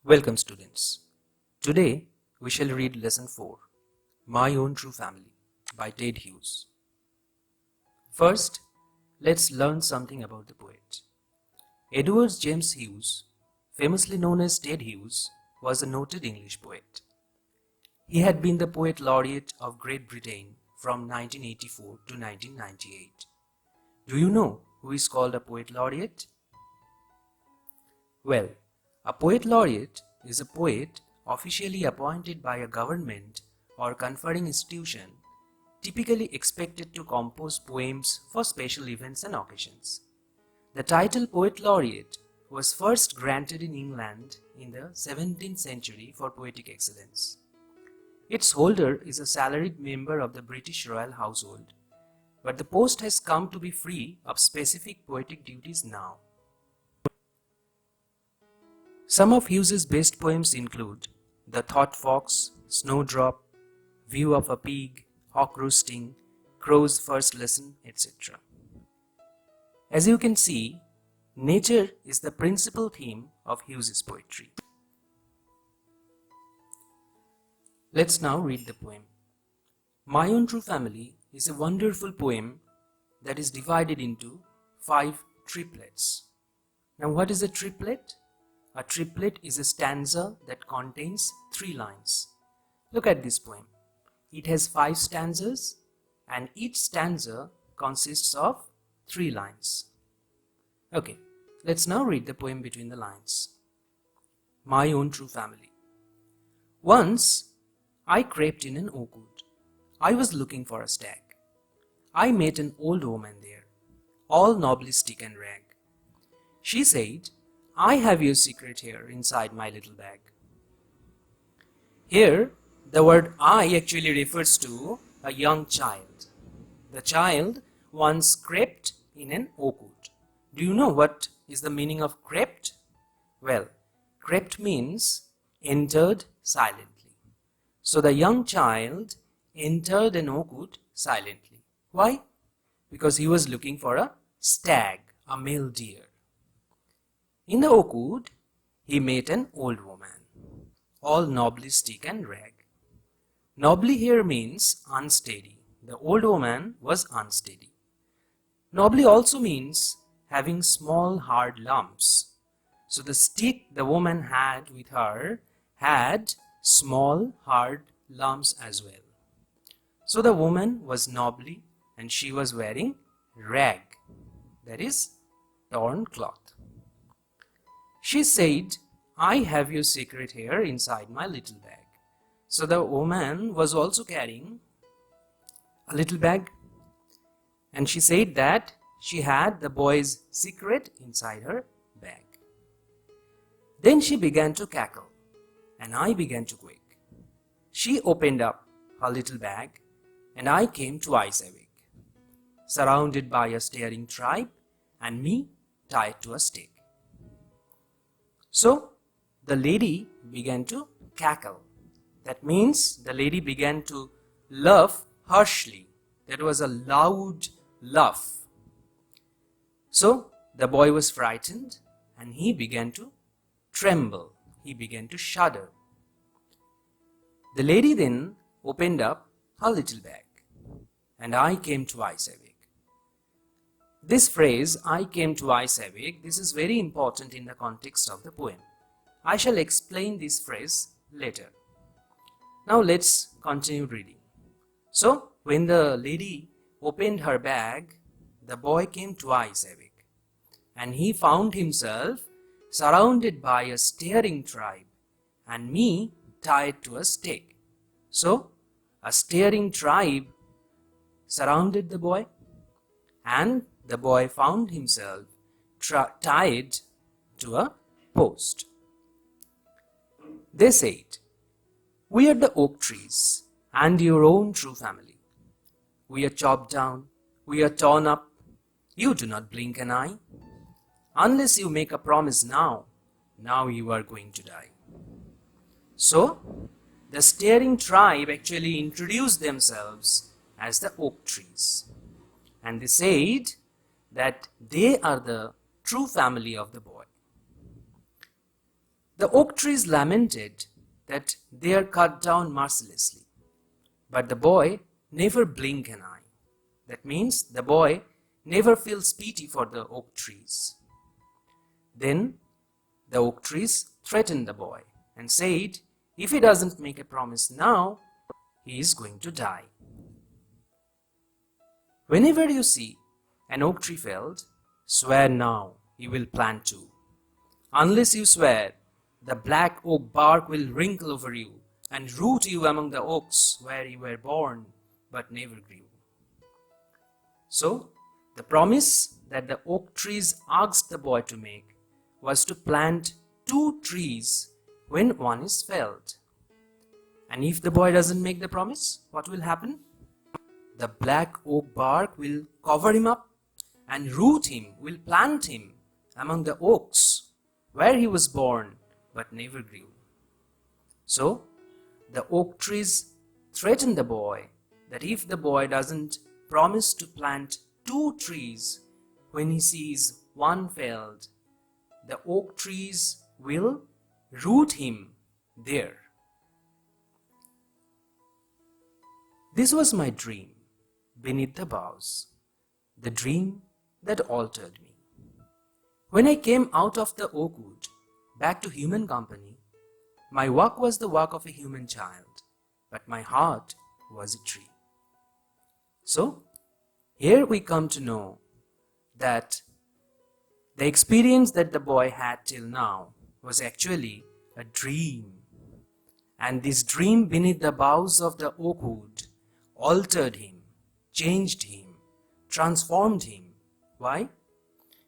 Welcome students. Today we shall read lesson 4, My Own True Family by Ted Hughes. First, let's learn something about the poet. Edward James Hughes, famously known as Ted Hughes, was a noted English poet. He had been the Poet Laureate of Great Britain from 1984 to 1998. Do you know who is called a Poet Laureate? Well, a Poet Laureate is a poet officially appointed by a government or conferring institution, typically expected to compose poems for special events and occasions. The title Poet Laureate was first granted in England in the 17th century for poetic excellence. Its holder is a salaried member of the British royal household, but the post has come to be free of specific poetic duties now. Some of Hughes's best poems include The Thought Fox, Snowdrop, View of a Pig, Hawk Roosting, Crow's First Lesson, etc. As you can see, nature is the principal theme of Hughes's poetry. Let's now read the poem. My Own True Family is a wonderful poem that is divided into 5 triplets. Now, what is a triplet? A triplet is a stanza that contains 3 lines. Look at this poem. It has 5 stanzas and each stanza consists of 3 lines. Okay, let's now read the poem between the lines. My Own True Family. Once I crept in an oak wood. I was looking for a stag. I met an old woman there, all nobly stick and rag. She said, I have your secret here inside my little bag. Here, the word I actually refers to a young child. The child once crept in an oak wood. Do you know what is the meaning of crept? Well, crept means entered silently. So the young child entered an oak wood silently. Why? Because he was looking for a stag, a male deer. In the oak wood, he met an old woman, all nobly stick and rag. Nobly here means unsteady. The old woman was unsteady. Nobly also means having small hard lumps. So the stick the woman had with her had small hard lumps as well. So the woman was nobly and she was wearing rag, that is torn cloth. She said, I have your secret here inside my little bag. So the woman was also carrying a little bag. And she said that she had the boy's secret inside her bag. Then she began to cackle, and I began to quake. She opened up her little bag, and I came twice awake, surrounded by a staring tribe, and me tied to a stake. So the lady began to cackle. That means the lady began to laugh harshly. That was a loud laugh. So the boy was frightened and he began to tremble. He began to shudder. The lady then opened up her little bag and I came twice awake. This phrase, I came twice awake, this is very important in the context of the poem. I shall explain this phrase later. Now let's continue reading. So, when the lady opened her bag, the boy came twice awake, and he found himself surrounded by a staring tribe, and me tied to a stake. So, a staring tribe surrounded the boy, and the boy found himself tied to a post. They said, we are the oak trees and your own true family. We are chopped down, we are torn up. You do not blink an eye. Unless you make a promise now you are going to die. So, the staring tribe actually introduced themselves as the oak trees. And they said that they are the true family of the boy. The oak trees lamented that they are cut down mercilessly, but the boy never blinked an eye. That means the boy never feels pity for the oak trees. Then the oak trees threatened the boy and said, if he doesn't make a promise now, he is going to die. Whenever you see an oak tree felled, swear now you will plant two. Unless you swear, the black oak bark will wrinkle over you and root you among the oaks where you were born but never grew. So, the promise that the oak trees asked the boy to make was to plant two trees when one is felled. And if the boy doesn't make the promise, what will happen? The black oak bark will cover him up and root him, will plant him among the oaks where he was born but never grew. So, the oak trees threatened the boy that if the boy doesn't promise to plant two trees when he sees one felled, the oak trees will root him there. This was my dream beneath the boughs, the dream that altered me. When I came out of the oak wood back to human company, my walk was the walk of a human child, but my heart was a tree. So, here we come to know that the experience that the boy had till now was actually a dream. And this dream beneath the boughs of the oak wood altered him, changed him, transformed him. Why?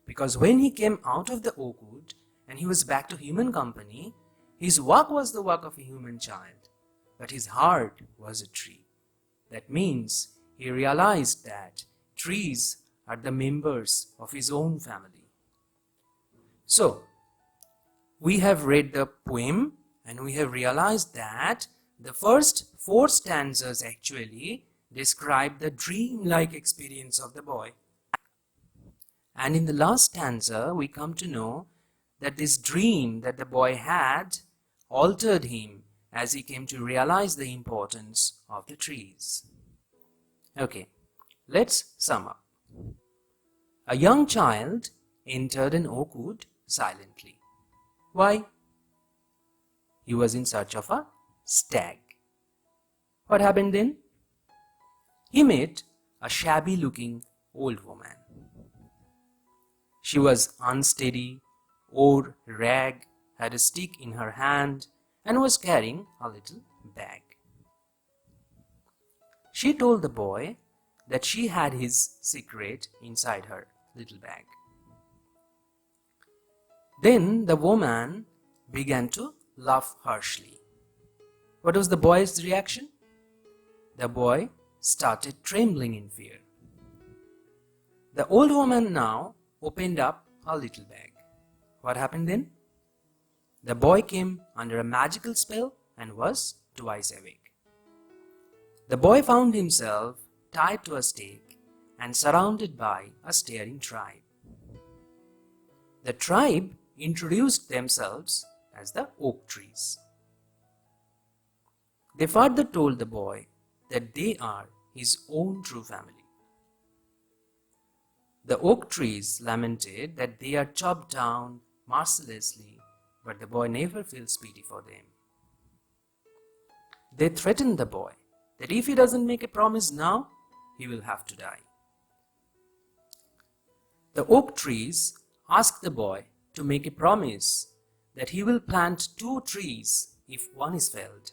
Because when he came out of the oak wood and he was back to human company, his walk was the walk of a human child, but his heart was a tree. That means he realized that trees are the members of his own family. So, we have read the poem and we have realized that the first 4 stanzas actually describe the dream-like experience of the boy. And in the last stanza, we come to know that this dream that the boy had altered him as he came to realize the importance of the trees. Okay, let's sum up. A young child entered an oak wood silently. Why? He was in search of a stag. What happened then? He met a shabby-looking old woman. She was unsteady, wore a rag, had a stick in her hand, and was carrying a little bag. She told the boy that she had his secret inside her little bag. Then the woman began to laugh harshly. What was the boy's reaction? The boy started trembling in fear. The old woman now opened up a little bag. What happened then? The boy came under a magical spell and was twice awake. The boy found himself tied to a stake and surrounded by a staring tribe. The tribe introduced themselves as the oak trees. They further told the boy that they are his own true family. The oak trees lamented that they are chopped down mercilessly, but the boy never feels pity for them. They threatened the boy that if he doesn't make a promise now, he will have to die. The oak trees asked the boy to make a promise that he will plant 2 trees if one is felled.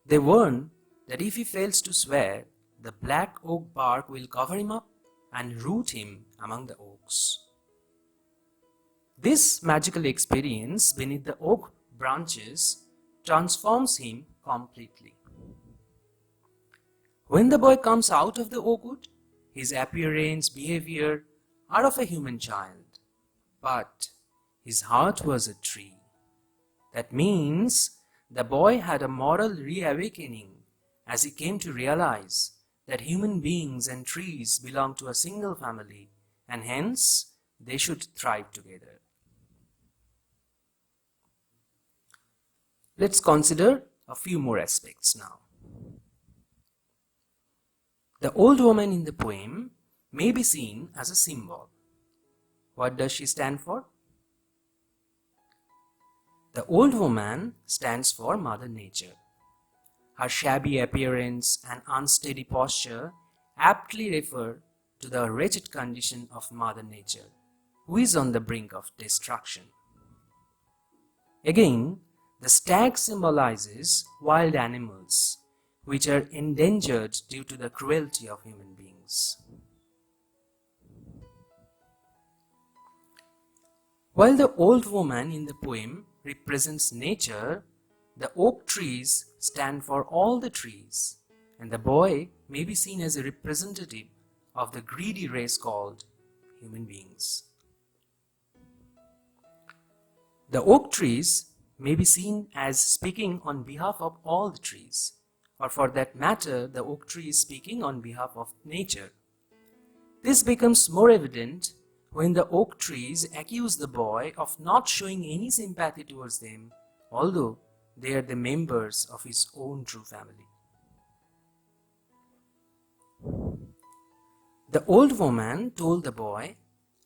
They warn that if he fails to swear, the black oak bark will cover him up and root him among the oaks. This magical experience beneath the oak branches transforms him completely. When the boy comes out of the oak wood, his appearance, behavior are of a human child, but his heart was a tree. That means the boy had a moral reawakening as he came to realize that human beings and trees belong to a single family and hence they should thrive together. Let's consider a few more aspects now. The old woman in the poem may be seen as a symbol. What does she stand for? The old woman stands for Mother Nature. Her shabby appearance and unsteady posture aptly refer to the wretched condition of Mother Nature, who is on the brink of destruction. Again, the stag symbolizes wild animals, which are endangered due to the cruelty of human beings. While the old woman in the poem represents nature, the oak trees stand for all the trees, and the boy may be seen as a representative of the greedy race called human beings. The oak trees may be seen as speaking on behalf of all the trees, or for that matter, the oak tree is speaking on behalf of nature. This becomes more evident when the oak trees accuse the boy of not showing any sympathy towards them, although they are the members of his own true family. The old woman told the boy,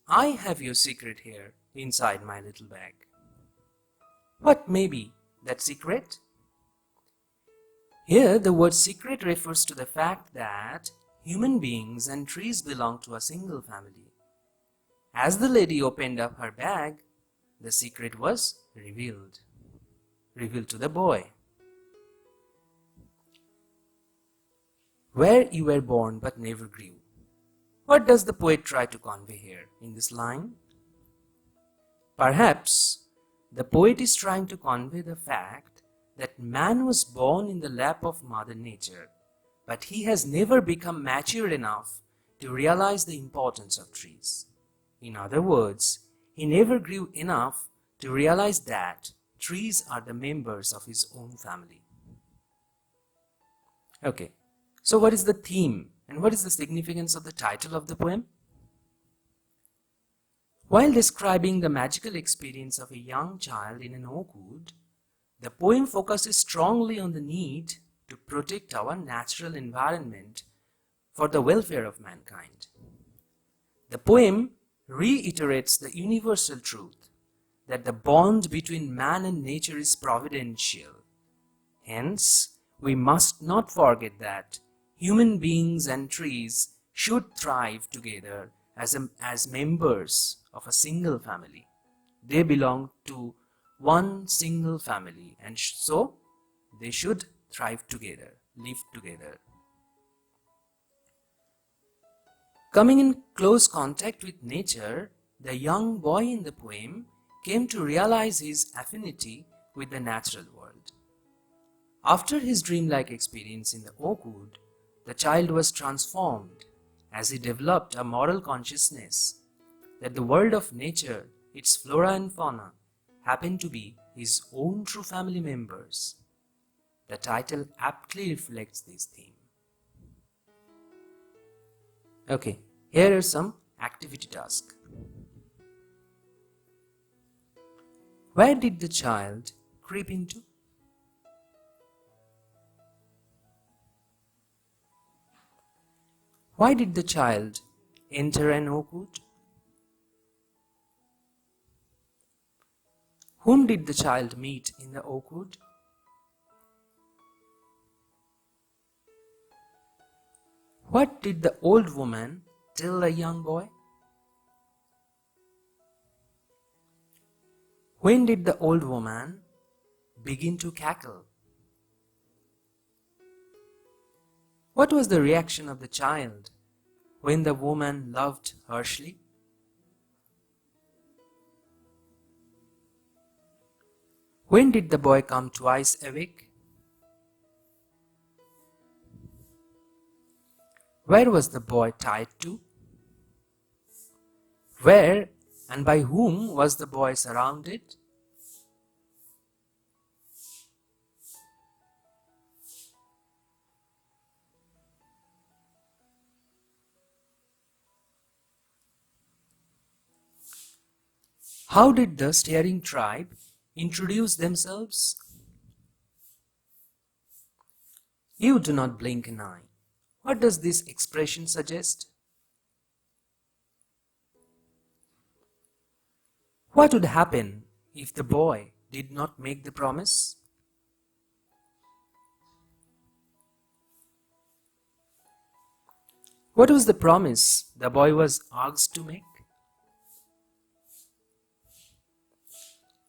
"I have your secret here inside my little bag." What may be that secret? Here, the word secret refers to the fact that human beings and trees belong to a single family. As the lady opened up her bag, the secret was revealed to the boy. Where you were born but never grew. What does the poet try to convey here in this line? Perhaps the poet is trying to convey the fact that man was born in the lap of Mother Nature, but he has never become mature enough to realize the importance of trees. In other words, he never grew enough to realize that trees are the members of his own family. Okay, so what is the theme and what is the significance of the title of the poem? While describing the magical experience of a young child in an oak wood, the poem focuses strongly on the need to protect our natural environment for the welfare of mankind. The poem reiterates the universal truth that the bond between man and nature is providential. Hence, we must not forget that human beings and trees should thrive together as members of a single family. They belong to one single family, and so they should thrive together, live together. Coming in close contact with nature, the young boy in the poem came to realize his affinity with the natural world. After his dreamlike experience in the oak wood, the child was transformed as he developed a moral consciousness that the world of nature, its flora and fauna, happened to be his own true family members. The title aptly reflects this theme. Okay, here are some activity tasks. Where did the child creep into? Why did the child enter an oak wood? Whom did the child meet in the oak wood? What did the old woman tell the young boy? When did the old woman begin to cackle? What was the reaction of the child when the woman laughed harshly? When did the boy come twice awake? Where was the boy tied to? Where and by whom was the boy surrounded? How did the staring tribe introduce themselves? You do not blink an eye. What does this expression suggest? What would happen if the boy did not make the promise? What was the promise the boy was asked to make?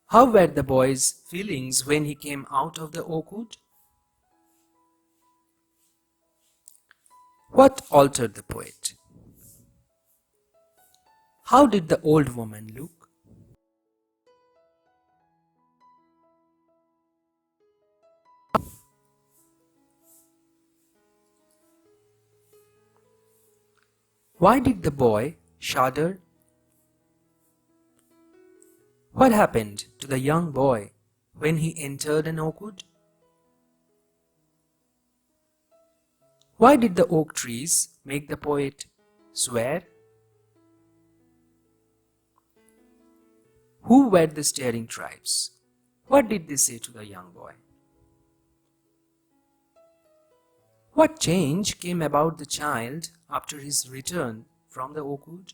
How were the boy's feelings when he came out of the oakwood? What altered the poet? How did the old woman look? Why did the boy shudder? What happened to the young boy when he entered an oakwood? Why did the oak trees make the poet swear? Who were the staring tribes? What did they say to the young boy? What change came about the child after his return from the oakwood?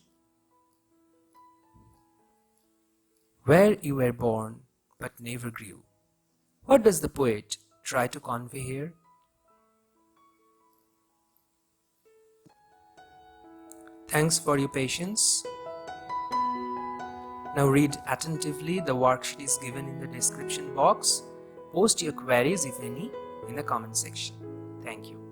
Where you were born but never grew. What does the poet try to convey here? Thanks for your patience. Now read attentively. The worksheet is given in the description box. Post your queries, if any, in the comment section. Thank you.